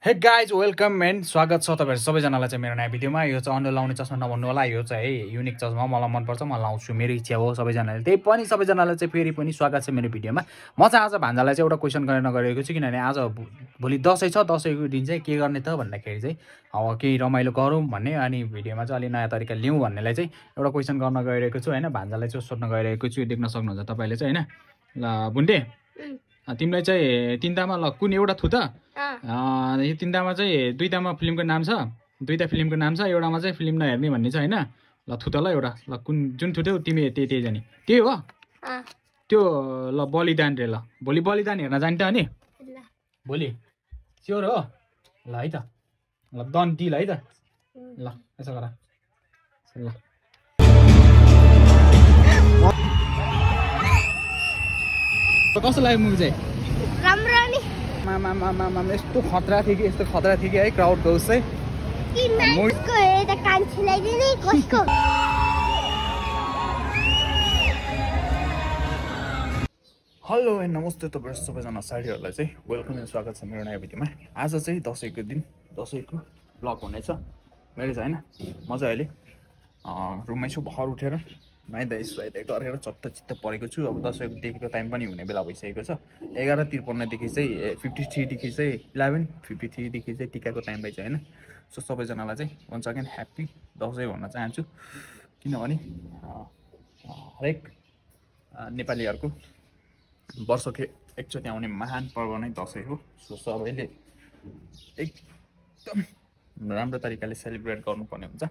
Hey guys welcome and स्वागत छ तपाईहरु सबैजनालाई चाहिँ मेरो नयाँ भिडियोमा। यो चाहिँ अनुहार लाउने चस्मा नभन्नु होला, यो चाहिँ युनिक चस्मा मलाई मनपर्छ, म लाउँछु, मेरो इच्छा हो। सबैजनाले त्यही पनि सबैजनालाई चाहिँ फेरि पनि स्वागत छ मेरो भिडियोमा। म चाहिँ आज भान्जालाई चाहिँ एउटा क्वेसन गर्न गएको छु, किनभने आज भोलि दसैँ छ। दसैँको दिन चाहिँ के गर्ने त भन्दाखेरि चाहिँ अब केही रमाइलो गरौँ भन्ने, अनि भिडियोमा चाहिँ अलि नयाँ तरिका लिउँ भन्नेलाई चाहिँ एउटा क्वेसन गर्न गइरहेको छु हैन। भान्जालाई चाहिँ सोध्न गइरहेको छु, देख्न सक्नुहुन्छ तपाईले चाहिँ हैन। ल बुन्डे, तिमीलाई चाहिँ तिनटामा ल कुन एउटा थु त? यो तिनटामा चाहिँ दुईटामा फिल्मको नाम छ, दुईटा फिल्मको नाम छ, एउटामा चाहिँ फिल्म नहेर्ने भन्ने छ हैन। ल थु त ल एउटा, ल कुन जुन थुट्यौ तिमी त्यही जाने त्यही हो। त्यो ल बलिदान रे, ल भोलि बलिदान हेर्न जान्छ अनि भोलि स्योर हो। ल है त, ल डन डिल है त। ल यसो गर ल। कस्तो लाग्यो मुभी चाहिँ? राम्रो नि। मामा यस्तो खतरा थियो कि, यस्तो खतरा थियो कि है। क्राउड गौस चाहिँ हेलो एन्ड नमस्ते तपाईहरु सबैजना साथीहरुलाई चाहिँ वेलकम एन्ड स्वागत छ मेरो नयाँ भिडियोमा। आज चाहिँ दसैँको दिन, दसैँको ब्लग हुनेछ मेरो चाहिँ हैन। म चाहिँ अहिले रुममै छु, भर उठेर नुहाइधुवाइ सुहाइधुवाइ गरेर चत्त परेको छु। अब दसैँको देखिको टाइम पनि हुने बेला भइसकेको छ। 11:53 देखि चाहिँ 53 देखि चाहिँ 11:53 देखि चाहिँ टिकाको टाइम भइछ हैन। सो सबैजनालाई चाहिँ वन्स अगेन ह्याप्पी दसैँ भन्न चाहन्छु, किनभने हरेक नेपालीहरूको वर्षको एकचोटि आउने महान पर्व नै दसैँ हो। सो सबैले एकदम राम्रो तरिकाले सेलिब्रेट गर्नुपर्ने हुन्छ।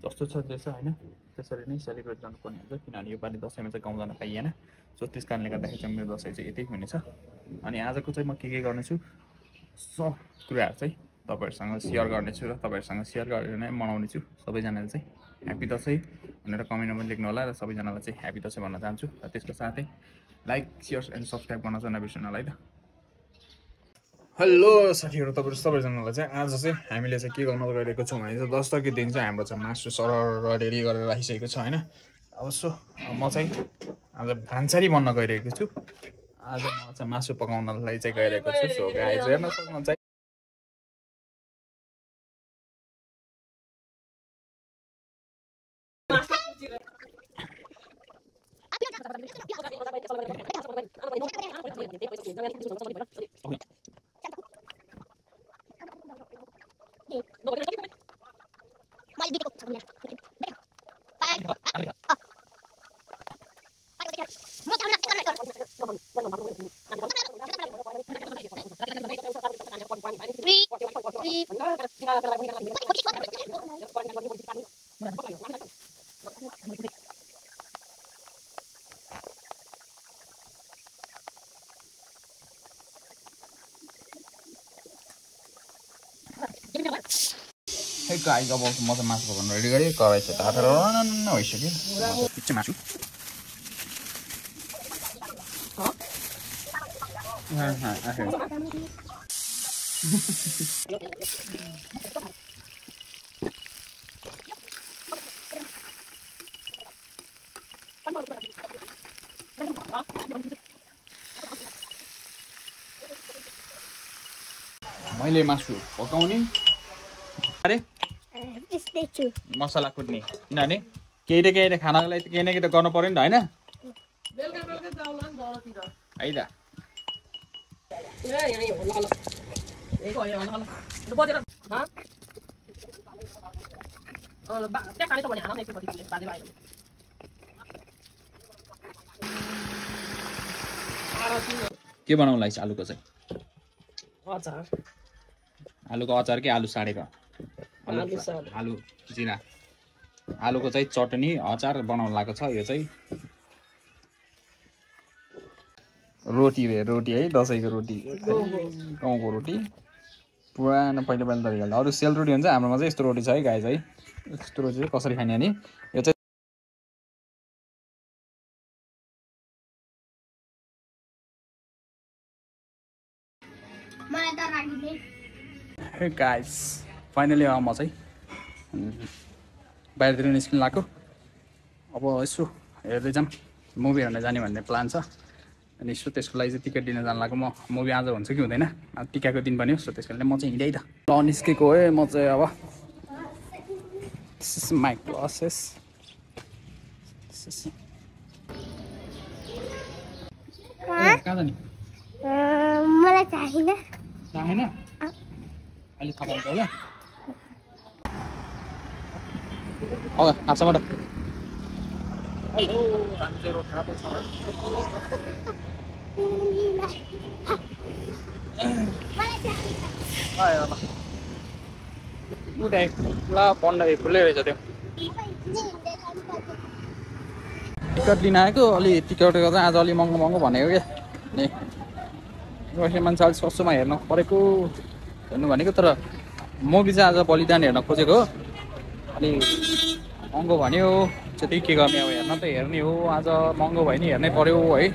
जस्तो छ त्यसो हैन, त्यसरी नै सेलिब्रेट गर्नुपर्ने हुन्छ, किनभने योपालि दसैँमा चाहिँ गाउँ जान पाइएन। सो त्यस कारणले गर्दाखेरि चाहिँ मेरो दसैँ चाहिँ यतै हुनेछ। अनि आजको चाहिँ म के गर्नेछु सब कुराहरू चाहिँ तपाईहरुसँग सेयर गर्नेछु र तपाईहरुसँग सेयर गरेर नै मनाउनेछु। सबैजनाले चाहिँ ह्यापी दसैँ भनेर कमेन्टमा लेख्नु होला र सबैजनालाई चाहिँ ह्यापी दसैँ भन्न चाहन्छु। र त्यसको साथै लाइक शेयर एन्ड सब्स्क्राइब गर्न चाहिँ नबिर्सनु होला है त। हेलो साथीहरु, तपाईहरु सबैजनालाई चाहिँ आज चाहिँ हामीले चाहिँ के गर्न गइरहेको छौँ भने चाहिँ दसैँको दिन चाहिँ हाम्रो चाहिँ मासु सरर रेडी गरेर राखिसकेको छ हैन। अब सो म चाहिँ आज भान्सारी बन्न गइरहेको छु। आज म चाहिँ मासु पकाउनलाई चाहिँ गइरहेको छु। सो गाइज हेर्न सक्नुहुन्छ। Hey guys, अब म चाहिँ मासु पकाउन रेडी गरेँ। कराई चाहिँ तातेर भइसक्यो। पिच्छे मासु मैले मासु पकाउने अरे मसला कुट्ने, किनभने केही न केही खानाको लागि केही न केही त गर्नु पर्यो नि त हैन है त। के बनाउनुलाई छ आलुको चाहिँ? अचार। आलुको अचार कि आलु साडेको? आलु जिरा। आलुको चाहिँ चटनी अचार बनाउनु लागेको छ। यो चाहिँ रोटी रे, रोटी है, दसैँको रोटी, गाउँको रोटी, पुरानो पहिलो तरिकाले। अरू सेल रोटी हुन्छ, हाम्रोमा चाहिँ यस्तो रोटी छ है गाइज है। यस्तो रोटी चाहिँ कसरी खाने अनि यो चाहिँ गाइज फाइनली म चाहिँ बाहिरतिर निस्किनु लाग्यो। अब यसो हेर्दै जाऊँ, मुभी हेर्न जाने भन्ने प्लान छ। अनि सो त्यसको लागि चाहिँ टिकट दिन जान लाग्यो म मुभी आज हुन्छ कि हुँदैन अब टिकाको दिन पनि हो त्यसको लागि म चाहिँ हिँडै त ल निस्केको है म चाहिँ अब दिस इज माई क्लासेस कहाँ जाने मलाई चाहिएन चाहेन अहिले थाहा पाउँछ होला हातसम्म हेलो हामी चाहिँ रोड खराब छ ल बन्द खुल्लै रहेछ त्यो टिकट लिन आएको अलि टिकटको चाहिँ आज अलि महँगो महँगो भनेको क्या अनि बस्ने मान्छे अलिक सस्तोमा हेर्न परेको हेर्नु भनेको तर मुभी चाहिँ आज बलिदान हेर्न खोजेको हो अलि महँगो भन्यो त्यही के गर्ने अब हेर्न त हेर्ने हो आज महँगो भयो नि हेर्नै पर्यो है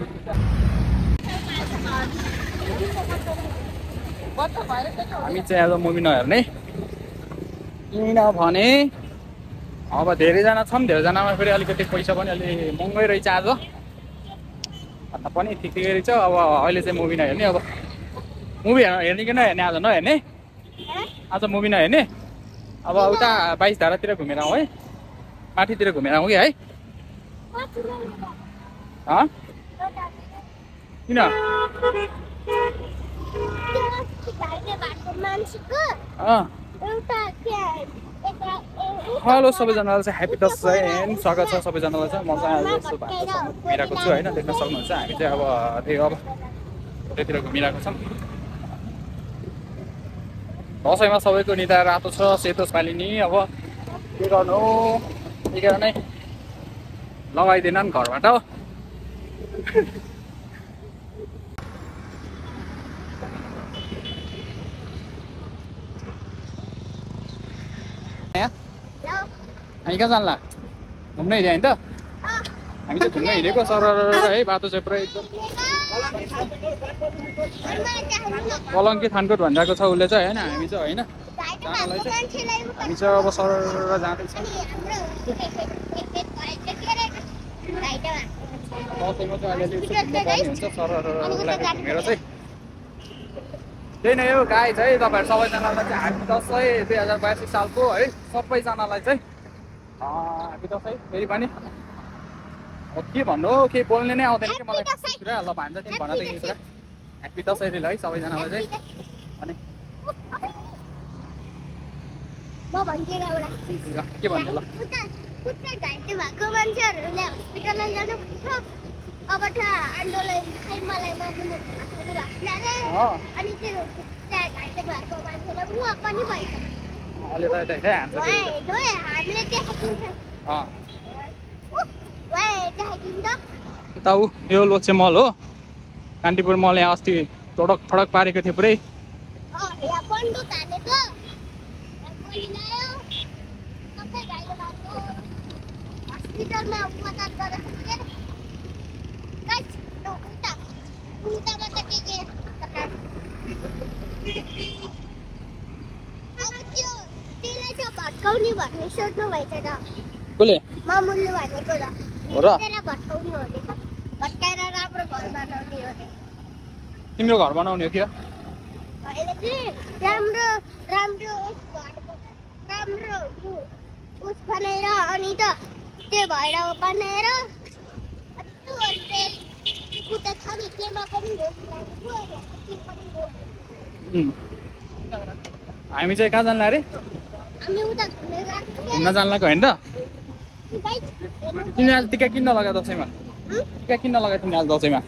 हामी चाहिँ आज मुभी नहेर्ने किनभने अब धेरैजना छन् धेरैजनामा फेरि अलिकति पैसा पनि अलि महँगै रहेछ आज भन्दा पनि ठिक ठिकै रहेछ अब अहिले चाहिँ मुभी नहेर्ने अब मुभी हेर्ने कि नहेर्ने आज नहेर्ने आज मुभी नहेर्ने अब उता 22 धारातिर घुमेर आउँ है माथितिर घुमेर आउँ कि है किन हेलो सबैजनालाई चाहिँ ह्याप्पी दसैँ स्वागत छ सबैजनालाई चाहिँ म चाहिँ आज घुमिरहेको छु होइन देख्न सक्नुहुन्छ हामी चाहिँ अब त्यही अब त्यतिर घुमिरहेको छौँ दसैँमा सबैको निदा रातो छ सेतो पालिनी अब के गर्नु त्यही कारणै लगाइदिएनन् घरबाट हो हामी कहाँ जान्ला घुम्नै हिँड्यो नि त हामी चाहिँ घुम्नै हिँडेको सर है बाटो चाहिँ पुरै एकदम कलङ्की थानकोट भनिरहेको छ उसले चाहिँ होइन हामी चाहिँ होइन जानलाई चाहिँ हामी चाहिँ अब सर जाँदैछौँ दसैँमा चाहिँ अलिअलि हुन्छ सरलाई घुमेर चाहिँ त्यही नै हो गाई चाहिँ तपाईँहरू सबैजनालाई चाहिँ ह्याप्पी दसैँ 2082 सालको है सबैजनालाई चाहिँ ह्याप्पी दसैँ फेरि पनि अब के भन्नु हो के बोल्ने नै आउँदैन कि मलाई कुरा ल भन्छ तिमी भन त के कुरा ह्याप्पी दसैँ दिल है सबैजनालाई चाहिँ अनि के भन्ने ल भएको मान्छेहरूले हस्पिटलमा जानु अब त आन्दोलन खै मलाई अनि त्यो घाइते भएको मान्छेलाई उहाँ पनि भइसक्यो अहिले त हामीले यता ऊ यो लोचे मल हो कान्तिपुर मल यहाँ अस्ति टडक फडक पारेको थियो पुरै भट्काउने भन्ने सोध्नु भएछ त कसले मामुलले भनेको त हो र भट्काउनु हो नि भट्काएर राम्रो घर बनाउने हो नि तिम्रो घर बनाउने हो क्या अहिले चाहिँ राम्रो राम्रो राम्रो उस बनाएर अनि त त्यो भएर बनाएर उता छ नि केमा पनि हामी चाहिँ कहाँ जान्ला अरे हामी उता घुम्न जान्लाको होइन त तिमी आज टिका किन्न लगायो दसैँमा टिका किन्न लगायो तिमी आज दसैँमा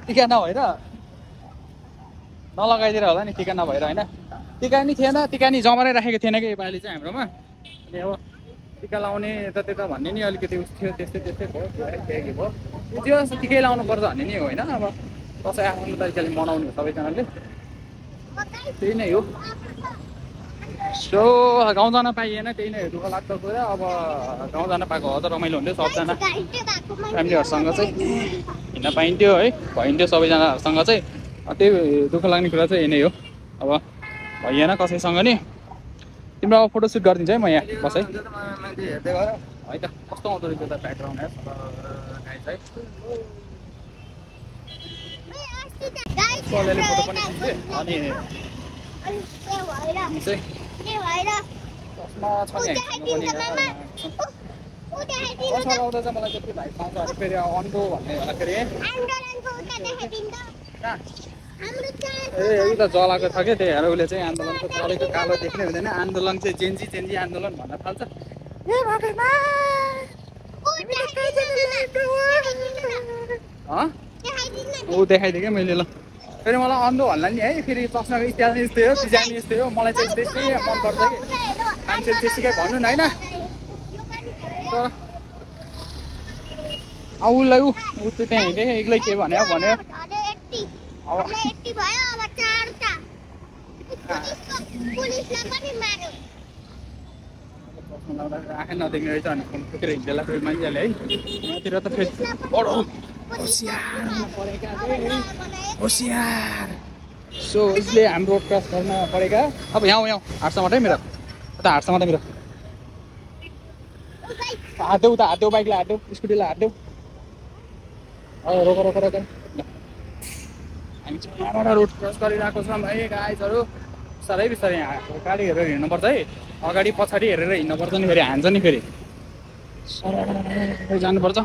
टिका नभएर नलगाइदिएर होला नि टिका नभएर होइन टिका नि थिएन टिका नि जमारै राखेको थिएन कि योपालि चाहिँ हाम्रोमा अनि अब टिका लाउने यता भन्ने नि अलिकति उस थियो त्यस्तै भयो के भयो त्यो जस्तो टिकै लाउनु पर्छ भन्ने नि होइन अब दसैँ आफ्नो तरिकाले मनाउने हो सबैजनाले त्यही नै हो सो गाउँ जान पाइएन त्यही नै दुःख लाग्दो कुरा अब गाउँ जान पाएको हो त रमाइलो हुन्थ्यो सबजना फ्यामिलीहरूसँग चाहिँ हिँड्न पाइन्थ्यो है भइन्थ्यो सबैजनाहरूसँग चाहिँ त्यही दुःख लाग्ने कुरा चाहिँ यही नै हो अब भइएन कसैसँग नि तिम्रो अब फोटोसुट गरिदिन्छ है म यहाँ बस है है त कस्तो आउँदो रहेछ त ब्याकग्राउन्ड है कसैले फोटो पनि खिच्थे अनि चाहिँ चस्मा छ नि कसो लाउँदा चाहिँ मलाई त्यति भाइ पाउँछ अरे फेरि अन्डो भन्ने भन्दाखेरि ए उता जलाएको छ क्या त्यही भएर उसले चाहिँ आन्दोलनको जलेको कालो देख्ने हुँदैन आन्दोलन चाहिँ चेन्जी आन्दोलन भन्न थाल्छ ऊ देखाइदिएँ क्या मैले ल फेरि मलाई अन्डो भन्ला नि है फेरि चस्माको स्टाइल यस्तै हो डिजाइन यस्तै हो मलाई चाहिँ त्यस्तै मनपर्छ कि मान्छेले त्यतिकै भन्नु न होइन तर उसलाई ऊ चाहिँ त्यहाँ हिँडेँ एक्लै के भन्यो भन्यो आँखै नदेख्ने रहेछ अनि फोन फुटेर हिँड्दैला फेरि मान्छेहरूले है यहाँतिर त फेरि बडो होसियार सो उसले हाम्रो क्रस गर्न परेका अब यहाँ हाटसम्म मेरो उता हाटसम्म मेरो हाट्देऊ उता हाट्देऊ बाइकलाई हाट्देऊ स्कुटीलाई हाट्देऊ रोक हामी चाहिँ यहाँबाट रोड क्रस गरिरहेको छौँ है गाइजहरू बिस्तारै बिस्तारै यहाँ अगाडि हेरेर हिँड्नुपर्छ है अगाडि पछाडि हेरेर हिँड्नुपर्छ नि फेरि हान्छ नि फेरि जानुपर्छ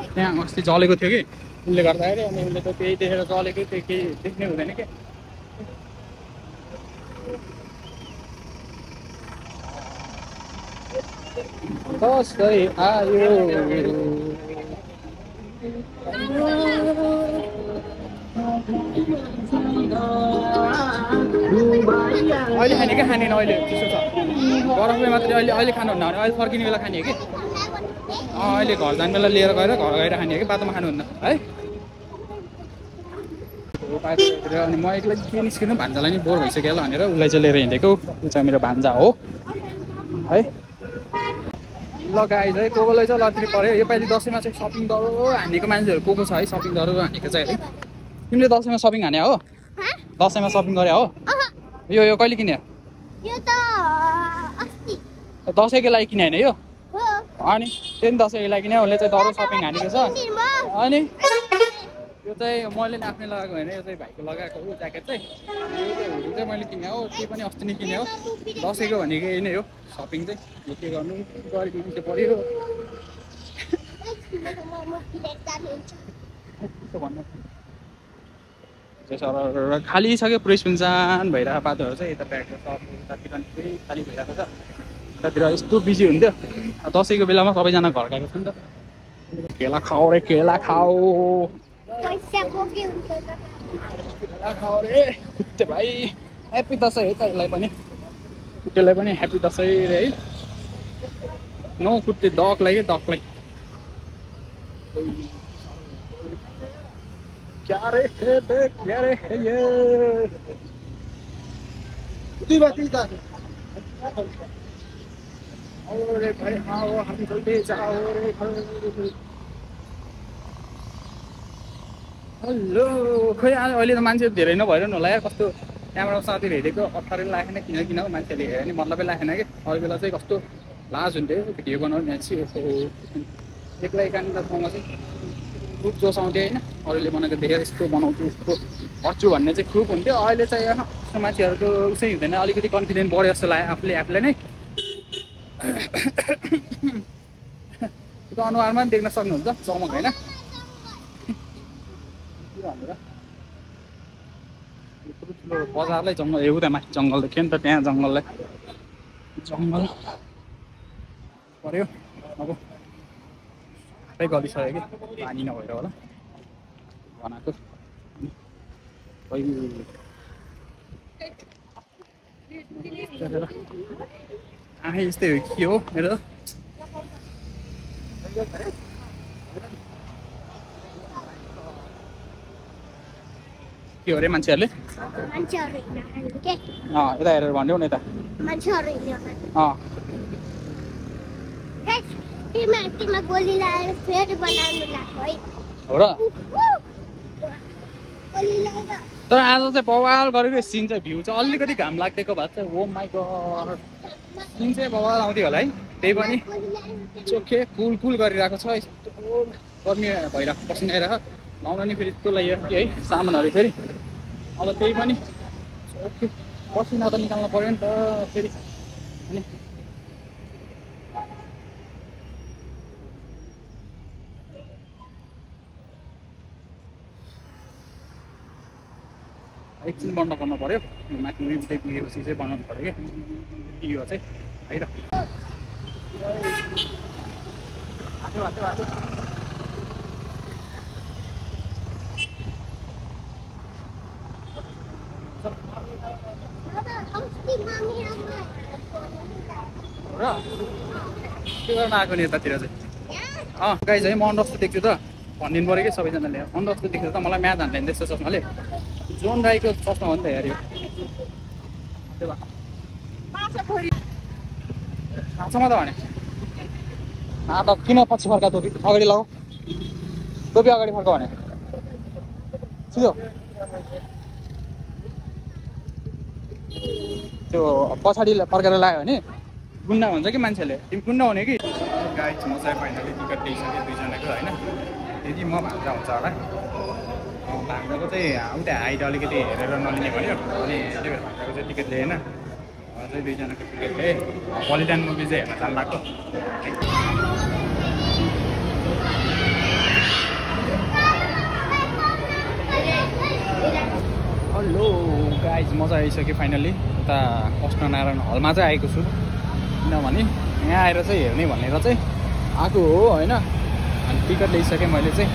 त्यहाँ अस्ति जलेको थियो कि उसले गर्दाखेरि अनि उसले त त्यही देखेर जलेको त्यो केही देख्ने हुँदैन क्या कसै आयो अहिले खाने क्या खाने अहिले त्यस्तो छ गरममै मात्रै अहिले खानुहुन्न भने अहिले फर्किने बेला खाने हो कि अहिले घर जाने बेला लिएर गएर घर गएर खाने हो कि बाटोमा खानुहुन्न है अनि म एक्लै के निस्किनु भान्जालाई नि बोर भइसक्यो होला भनेर उसलाई चाहिँ लिएर हिँडेको ऊ चाहिँ मेरो भान्जा हो है ल गाइज है को कोलाई चाहिँ लट्री पऱ्यो योपालि दसैँमा चाहिँ सपिङ दरो हानेको मान्छेहरू को छ है सपिङ दरो हानेको चाहिँ है तिमीले दसैँमा सपिङ हाने हो दसैँमा सपिङ गरे हो यो कहिले किन्यो दसैँको लागि किने होइन यो अनि त्यही दसैँको लागि किने उसले चाहिँ दरो सपिङ हानेको छ अनि यो चाहिँ मैले नि आफ्नै लगाएको होइन यो चाहिँ भाइको लगाएको हो ज्याकेट चाहिँ यो चाहिँ मैले किने हो त्यो पनि अस्ति नै किने हो दसैँको भनेको यही नै हो सपिङ चाहिँ यो के गर्नु गरिदिनु चाहिँ पऱ्यो भन्नु सर खाली छ क्या पुरै सुनसान भइरहेको बाटोहरू चाहिँ यता ब्यागको सब यतातिर पुरै खाली भइरहेको छ यतातिर यस्तो बिजी हुन्थ्यो दसैँको बेलामा सबैजना घर गएको छ नि त केला खाऊ रे केला खाऊ रे कुट्टे भाइ ह्याप्पी दसैँ है त यसलाई पनि कुट्टेलाई पनि ह्याप्पी दसैँ रे है नो कुट्टे डगलाई के डगलाई क्या रे ये अरे भाइ आओ हामी जल्दी जाओ रे हेलो खोइ अहिले त मान्छे धेरै नभएर नि होला यार कस्तो त्यहाँबाट साथीहरू हेरेको अठारै लागेन किन मान्छेले हेऱ्यो नि मतलबै लागेन कि अरू बेला चाहिँ कस्तो लाज हुन्थ्यो भिडियो बनाउने मान्छे एक्लै एकान्त ठाउँमा चाहिँ खुब जोस आउँथ्यो होइन अरूले बनाएको देखेर यस्तो बनाउँछु यस्तो गर्छु भन्ने चाहिँ खुब हुन्थ्यो अहिले चाहिँ यस्तो मान्छेहरूको उसै हुँदैन अलिकति कन्फिडेन्ट बढ्यो जस्तो लाग्यो आफूले नै त्यो अनुहारमा पनि देख्न सक्नुहुन्छ चमक होइन ठुलो बजारलाई जङ्गल एउटा माथि जङ्गल देख्यो नि त त्यहाँ जङ्गल पऱ्यो अब सबै गलिसक्यो कि पानी नभएर होला बनाएको आँखै यस्तै हो के हो मेरो के हो अरे मान्छेहरूले यता हेरेर भन्यो नि यता हो र तर आज चाहिँ बवाल गरेको सिन चाहिँ भ्यू चाहिँ अलिकति घाम लाग्दिएको भए चाहिँ ओ माइ गड सिन चाहिँ बवाल आउँथ्यो होला है त्यही पनि चोखे कुल गरिरहेको छ गर्मी भइरहेको पसिना आइरहेको लाउन नि फेरि त्यो लागि है सामानहरू फेरि अब त्यही पनि ओके पसिना त निकाल्नु पऱ्यो नि त फेरि अनि एकछिन बन्द गर्नु पऱ्यो माथि उठै पुगेपछि चाहिँ बनाउनु पऱ्यो क्या यो चाहिँ है त र के गर्न आएको नि यतातिर चाहिँ गाइज है म अन्डस्तो देख्छु त भनिदिनु पऱ्यो कि सबैजनाले अन्डस्तो देख्छु त मलाई म्याच हान्दैन त्यस्तो चस्माले जोन राईको चस्मा हो नि त यार यो थाहा त भने त किन पछि फर्का टोपी अगाडि लगाऊ टोपी अगाडि फर्का भने सिधो त्यो पछाडि फर्केर लाग्यो भने गुन्डा भन्छ कि मान्छेले तिमी गुन्डा हुने कि गाइज म चाहिँ फाइनली टिकट लिइसकेँ दुईजनाको होइन त्यति म भान्जा हुन्छ होला भान्जाको चाहिँ उता हाइट अलिकति हेरेर नलिने भन्यो अनि त्यही भएर भान्जाको चाहिँ टिकट लिएन चाहिँ दुईजनाको टिकट लिएँ बलिदान मुभी चाहिँ हेर्न जानु लाग्यो हेलो गाइज म चाहिँ आइसकेँ फाइनली उता कृष्णनारायण हलमा चाहिँ आएको छु किनभने यहाँ आएर चाहिँ हेर्ने भनेर चाहिँ आएको हो होइन अनि टिकट लिइसकेँ मैले चाहिँ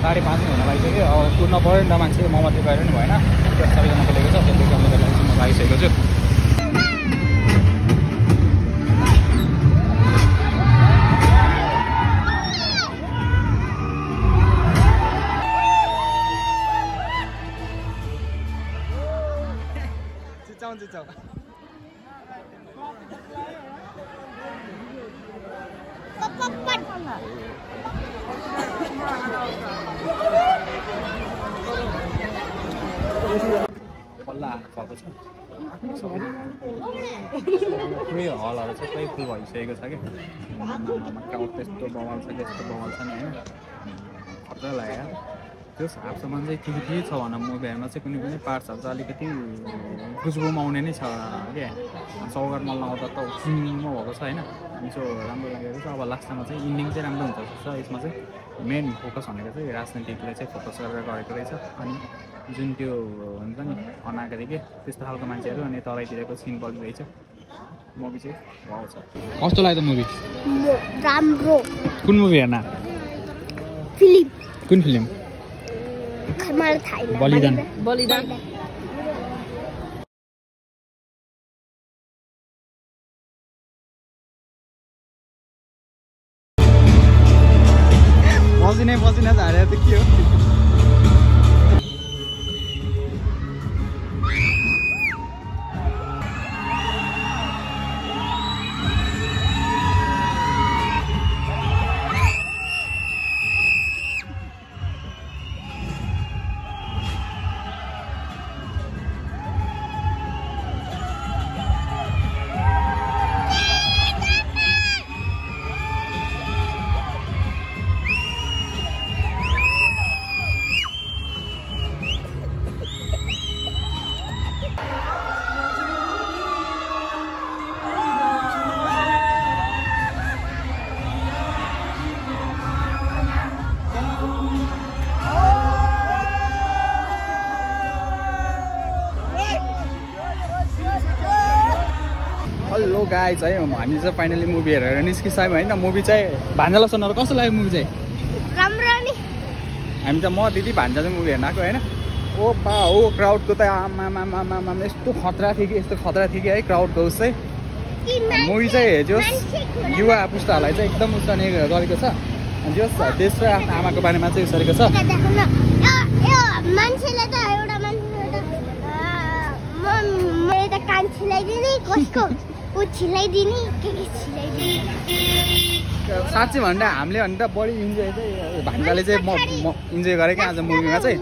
5:30 हुन लागिसक्यो अब कुद्न पऱ्यो नि त मान्छे म मात्रै गएर नि भएन सबैजनाको लिएको छ त्यसले गर्दा चाहिँ म लागिसकेको छु हल्ला भएको छ पुरै हलहरू चाहिँ सबै फुल भइसकेको छ क्या क्राउड त्यस्तो बवाल छ त्यस्तो बवाल छ नि होइन खर्च लाग्यो त्यो हाफसम्म चाहिँ के छ भन मुभीहरूमा चाहिँ कुनै पनि पार्ट्सहरू चाहिँ अलिकति गुजबुमाउने नै छ क्या सौगात मल्ल आउँदा त सिङ्गिङमा भएको छ होइन सो राम्रो लागेको छ अब लास्टमा चाहिँ इन्डिङ चाहिँ राम्रो हुन्छ जस्तो छ यसमा चाहिँ मेन फोकस भनेको चाहिँ राजनीतिकलाई चाहिँ फोकस गरेर गरेको रहेछ अनि जुन त्यो हुन्छ नि अनागरी के त्यस्तो खालको मान्छेहरू अनि तराईतिरको सिन बलिरहेछ मुभी चाहिँ भाउ छ कस्तो लाग्यो त मुभी राम्रो कुन मुभी हेर्न फिल्म कुन फिल्म मलाई थाहा छैन बलिदान पसिना झारेर त के हो हेलो गाइज है हामी चाहिँ फाइनली मुभी हेरेर निस्किसक्यौँ होइन मुभी चाहिँ भान्जालाई सुनाएर कस्तो लाग्यो मुभी चाहिँ राम्रो नि हामी त म दिदी भान्जा चाहिँ मुभी हेर्न आएको होइन ओ बा हो क्राउडको त आमा यस्तो खतरा थियो कि यस्तो खतरा थियो कि है क्राउडको उस चाहिँ मुभी चाहिँ जो युवा पुस्ताहरूलाई चाहिँ एकदम उस्ताने गरेको छ जस देश र आफ्नो आमाको बारेमा चाहिँ उसारेको छ मान्छेले त एउटा मान्छे कान छिलाइदिने कसको ऊ छिलाइदिने के छिलाइदिने साँच्चै भन्दा हामीले भन्दा बढी इन्जोय चाहिँ भान्जाले चाहिँ म इन्जोय गरेँ क्या आज मुभीमा चाहिँ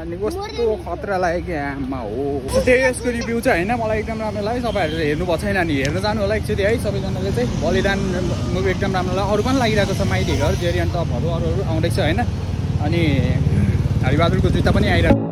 अनि कस्तो खतरा लाग्यो कि आमा हो त्यही यसको रिभ्यू चाहिँ होइन मलाई एकदम राम्रो लाग्यो तपाईँहरूले हेर्नु भएको छैन नि हेर्न जानु होला एकचोटि है सबैजनाले चाहिँ बलिदान मुभी एकदम राम्रो लाग्यो अरू पनि लागिरहेको छ माइती घर जेरियन टपहरू अरू आउँदैछ होइन अनि हरिबहादुरको जुत्ता पनि आइरहेको